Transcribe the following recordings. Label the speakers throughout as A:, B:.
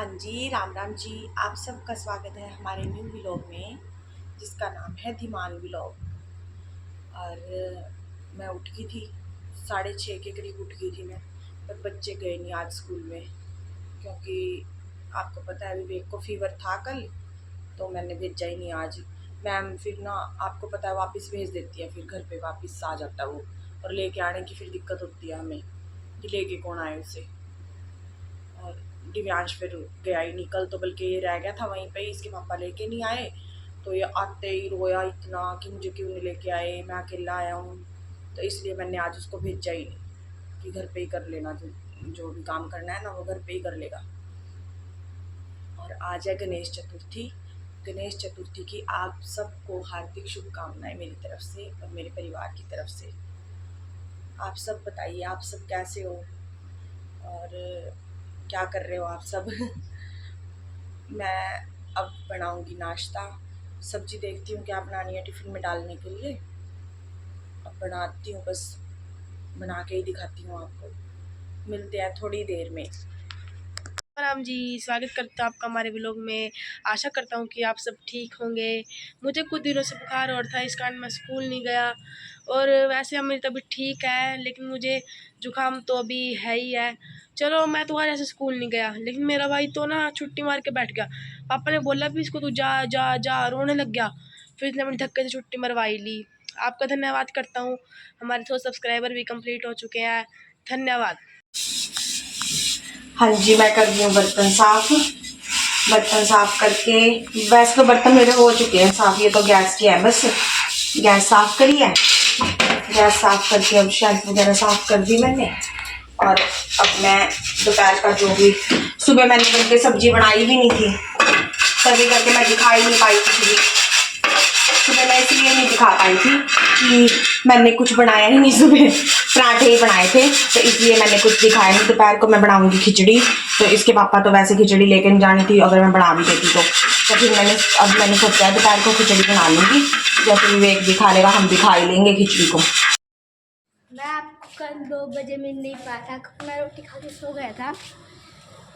A: हाँ जी, राम राम जी। आप सबका स्वागत है हमारे न्यू व्लॉग में, जिसका नाम है धीमान व्लॉग। और मैं उठ गई थी 6:30 के करीब उठ गई थी मैं, पर बच्चे गए नहीं आज स्कूल में, क्योंकि आपको पता है विवेक को फीवर था कल, तो मैंने भेजा ही नहीं आज। मैम फिर ना, आपको पता है, वापस भेज देती है, फिर घर पे वापस आ जाता है वो, और लेके आने की फिर दिक्कत होती है हमें कि लेके कौन आए उसे। और दिव्यांश फिर गया ही नहीं कल, तो बल्कि ये रह गया था वहीं पे, इसके पापा लेके नहीं आए, तो ये आते ही रोया इतना कि मुझे क्यों नहीं लेके आए, मैं अकेला आया हूँ। तो इसलिए मैंने आज उसको भेजा ही नहीं कि घर पे ही कर लेना, जो भी काम करना है ना वो घर पे ही कर लेगा। और आज है गणेश चतुर्थी। गणेश चतुर्थी की आप सबको हार्दिक शुभकामनाएं मेरी तरफ से और मेरे परिवार की तरफ से। आप सब बताइए, आप सब कैसे हो और क्या कर रहे हो आप सब? मैं अब बनाऊंगी नाश्ता, सब्जी देखती हूँ क्या बनानी है टिफ़िन में डालने के लिए। अब बनाती हूँ, बस बना के ही दिखाती हूँ आपको। मिलते हैं थोड़ी देर में।
B: राम जी, स्वागत करता हूँ आपका हमारे व्लॉग में। आशा करता हूँ कि आप सब ठीक होंगे। मुझे कुछ दिनों से बुखार और था, इस कारण मैं स्कूल नहीं गया। और वैसे मेरी तबीयत ठीक है, लेकिन मुझे जुकाम तो अभी है ही है। चलो, मैं तो आज ऐसे स्कूल नहीं गया, लेकिन मेरा भाई तो ना छुट्टी मार के बैठ गया। पापा ने बोला भी इसको, तू जा जा जा, रोने लग गया। फिर इसने अपनी धक्के से छुट्टी मरवाई ली। आपका धन्यवाद करता हूँ। हमारे 100 सब्सक्राइबर भी कंप्लीट हो चुके हैं। धन्यवाद।
A: हाँ जी, मैं कर रही हूँ बर्तन साफ। बर्तन साफ करके, वैसे तो बर्तन मेरे हो चुके हैं साफ, ये तो गैस की है, बस गैस साफ करी है। गैस साफ करके अब शेल्फ वगैरह साफ कर दी मैंने। और अब मैं दोपहर का जो भी, सुबह मैंने बल्कि सब्जी बनाई भी नहीं थी, तभी करके मैं दिखा ही नहीं पाई थी। सुबह मैं इसलिए नहीं दिखा पाई थी कि मैंने कुछ बनाया ही नहीं, सुबह पराठे ही बनाए थे, तो इसलिए मैंने कुछ दिखाया नहीं। दोपहर को मैं बनाऊंगी खिचड़ी, तो इसके पापा तो वैसे खिचड़ी लेके नहीं जानी थी अगर मैं बना भी देती तो फिर मैंने सोचा है दोपहर को खिचड़ी बना लूँगी, जैसे विवेक भी खा लेगा, हम भी खा ही लेंगे खिचड़ी को।
C: मैं आपको कल 2 बजे मिल नहीं पाया था, क्योंकि मैं रोटी खा के सो गया था।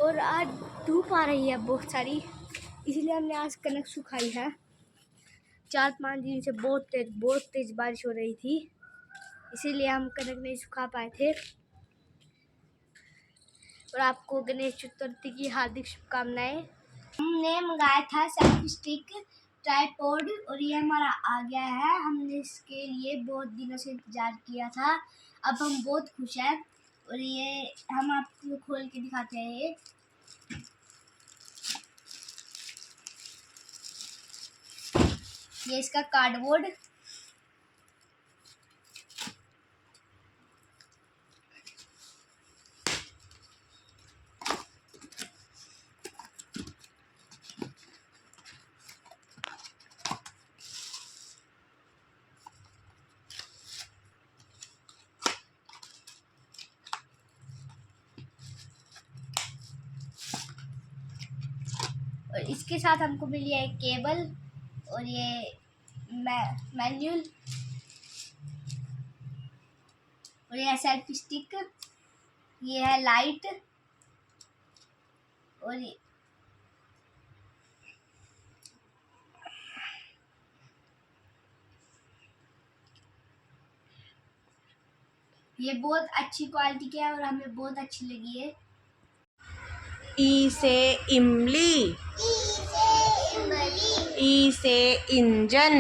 C: और आज धूप आ रही है बहुत सारी, इसलिए हमने आज कनक सुखाई है। 4-5 दिन से बहुत तेज बारिश हो रही थी, इसीलिए हम कनक नहीं सुखा पाए थे। और आपको गणेश चतुर्थी की हार्दिक शुभकामनाएं। हमने मंगाया था सेल्फी स्टिक, ट्राइपॉड, और ये हमारा आ गया है। हमने इसके लिए बहुत दिनों से इंतजार किया था, अब हम बहुत खुश हैं। और ये हम आपको खोल के दिखाते हैं। ये इसका कार्डबोर्ड, और इसके साथ हमको मिली है केबल, और ये मैनुअल, और ये है सेल्फी स्टिक, ये है लाइट, और ये बहुत अच्छी क्वालिटी की है और हमें बहुत अच्छी लगी है।
B: ई से इमली, ई से इंजन,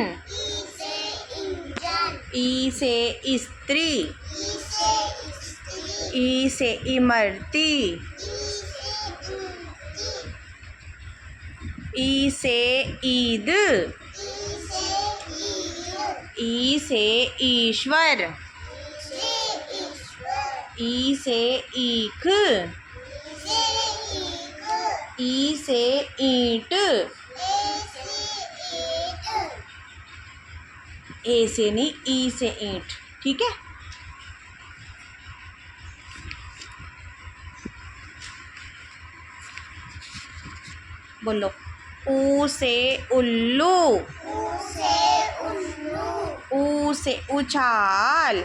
B: ई से स्त्री, ई से इमरती, ई से ईद, ई से ईश्वर, ई से ईख, ई से ईंट, ए से नहीं, ई से ईंट, ठीक है। बोलो। ऊ से उल्लू, ऊ से उछाल,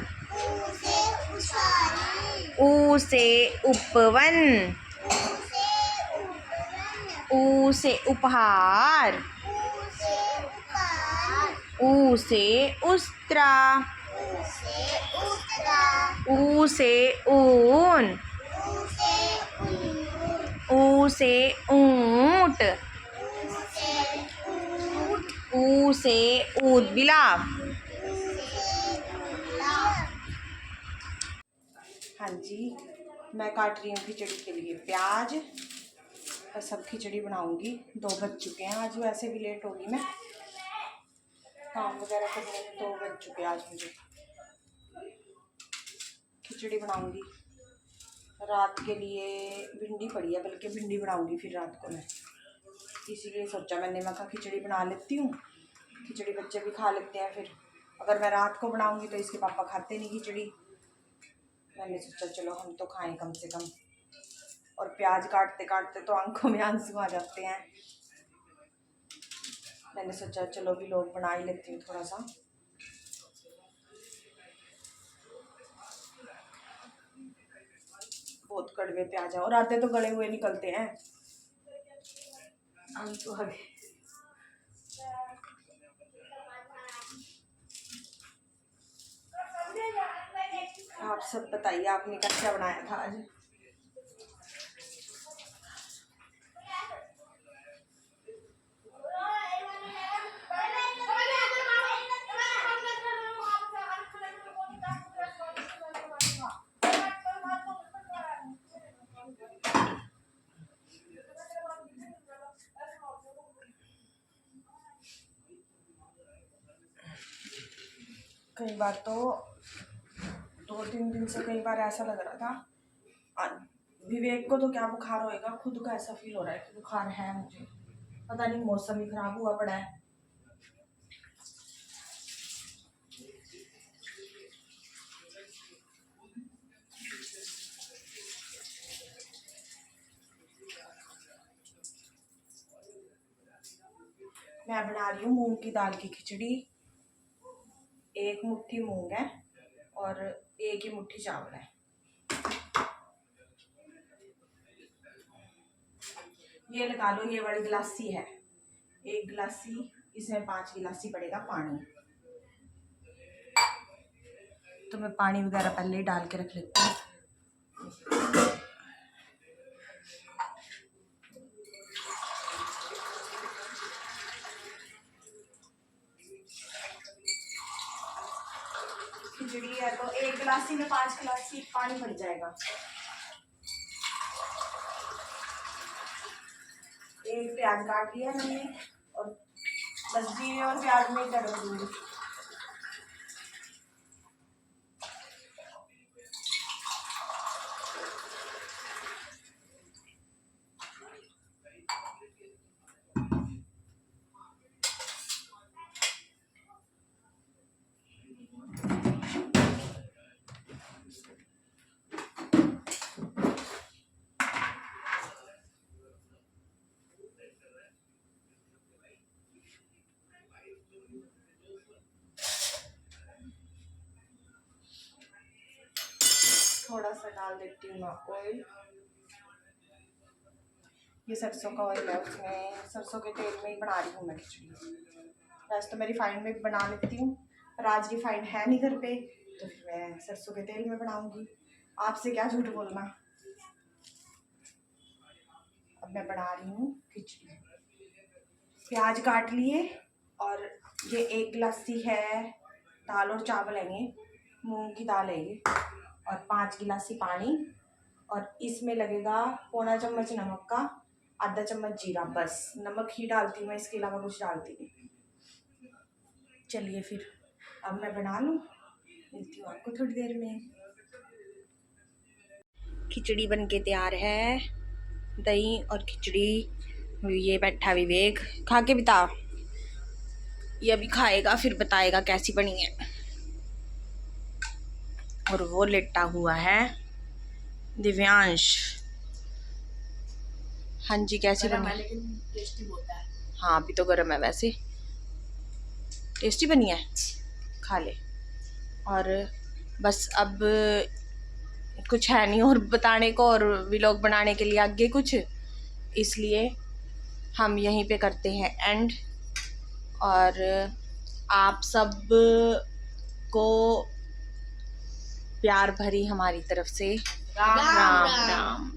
B: ऊ से उपवन,
A: ऊ से उपहार, ऊ से उस्तरा, ऊ से ऊन, ऊ से ऊंट, ऊ से ऊद बिलाव। हाँ जी, मैं काट रही हूँ खिचड़ी के लिए प्याज। बस अब खिचड़ी बनाऊंगी। 2 बज चुके हैं, आज वैसे भी लेट होगी मैं काम वगैरह करने में। 2 बज चुके आज मुझे। खिचड़ी बनाऊंगी रात के लिए। भिंडी पड़ी है, बल्कि भिंडी बनाऊंगी फिर रात को मैं, इसीलिए सोचा मैंने। मैं कहा खिचड़ी बना लेती हूँ, खिचड़ी बच्चे भी खा लेते हैं। फिर अगर मैं रात को बनाऊंगी तो इसके पापा खाते नहीं खिचड़ी। मैंने सोचा चलो हम तो खाएं कम से कम। और प्याज काटते काटते तो आंखों में आंसू आ जाते हैं। मैंने सोचा चलो भी लोग बना ही लेती हूँ थोड़ा सा। बहुत कड़वे प्याज है और आधे तो गले हुए निकलते हैं। आंसू आ गए। आप सब बताइए आपने क्या बनाया था आज? कई बार तो 2-3 दिन से कई बार ऐसा लग रहा था। विवेक को तो क्या बुखार होएगा, खुद का ऐसा फील हो रहा है कि बुखार है मुझे। पता नहीं, मौसम ही खराब हुआ पड़ा है। मैं बना रही हूँ मूंग की दाल की खिचड़ी। 1 मुट्ठी मूंग है और 1 ही मुट्ठी चावल है। ये लगा लो, ये वाली गिलासी है। 1 गिलासी, इसमें 5 गिलासी पड़ेगा पानी। तो मैं पानी वगैरह पहले ही डाल के रख लेती हूँ। खिचड़ी है तो 1 गिलासी में 5 गिलासी पानी पड़ जाएगा। 1 प्याज काट लिया मैंने और बस जीरे और प्याज में तड़क दूंगी। थोड़ा सा डाल देती हूँ मैं ऑयल। ये सरसों का ऑयल है, उसमें सरसों के तेल में ही बना रही हूँ मैं खिचड़ी। वैसे तो मैं रिफाइंड में भी बना लेती हूँ, पर आज रिफाइंड है नहीं घर पे, तो फिर मैं सरसों के तेल में बनाऊंगी। आपसे क्या झूठ बोलना। अब मैं बना रही हूँ खिचड़ी। प्याज काट लिए और ये 1 गिलासी है दाल और चावल है, ये मूंग की दाल है ये, और 5 गिलासी पानी। और इसमें लगेगा पौना चम्मच नमक का, आधा चम्मच जीरा। बस नमक ही डालती हूँ मैं, इसके अलावा कुछ डालती नहीं। चलिए फिर अब मैं बना लूँ, मिलती हूँ आपको थोड़ी देर में। खिचड़ी बनके तैयार है। दही और खिचड़ी। ये बैठा विवेक, खा के बता। ये अभी खाएगा फिर बताएगा कैसी बनी है। और वो लेटा हुआ है दिव्यांश। हाँ जी, कैसी बनी है?
B: लेकिन टेस्टी होता है।
A: हाँ अभी तो गर्म है, वैसे टेस्टी बनी है, खा ले। और बस अब कुछ है नहीं और बताने को और व्लॉग बनाने के लिए आगे कुछ, इसलिए हम यहीं पे करते हैं एंड। और आप सब को प्यार भरी हमारी तरफ से राम राम।